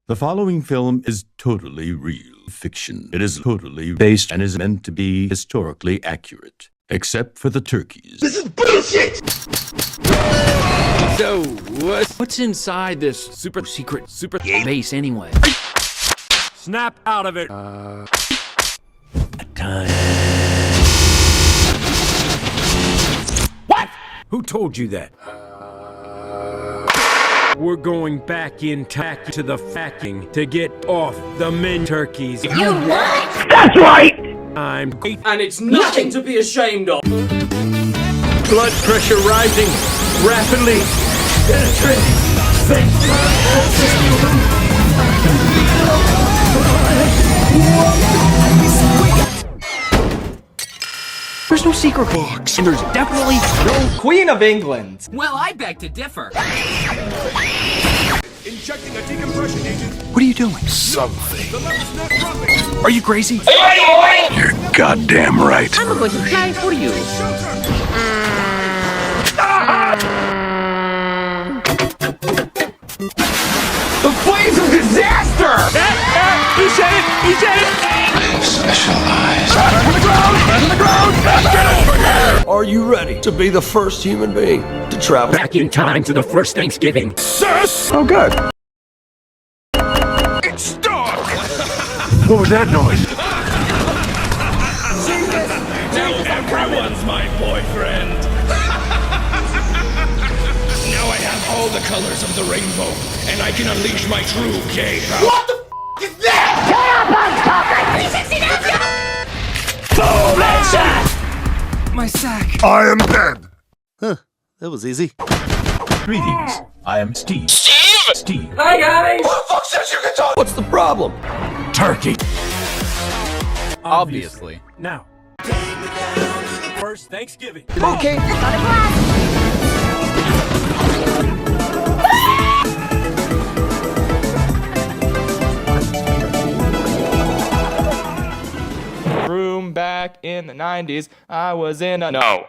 The following film is totally real fiction. It is totally based and is meant to be historically accurate, except for the turkeys. This is bullshit! So, what's inside this super secret base anyway? Snap out of it! What? Who told you that? We're going back in TACK to the FACKING to get off the men turkeys. You what? That's right! I'm great. And it's nothing to be ashamed of. Blood pressure rising rapidly. There's no secret box, and there's definitely no Queen of England. Well, I beg to differ. Injecting a decompression agent. What are you doing? Something. The level's not dropping. Are you crazy? You're goddamn right. I'm going to fly for you. The flames of disaster! He said it! He said it! Special eyes. Back on the ground! Back on the ground! Get over here! Are you ready to be the first human being to travel Back in time to the first Thanksgiving. Sus! Oh, good. It's stuck! What was that noise? Now everyone's my boyfriend. Now I have all the colors of the rainbow, and I can unleash my true gay power. What the f is that? Boom, headshot! My sack. I am dead. Huh, that was easy. Greetings. I am Steve. Steve. Hi guys! Who the fuck says you can talk? What's the problem? Turkey. Obviously. Now. First Thanksgiving. Okay. Room back in the 90s, I was in a... No.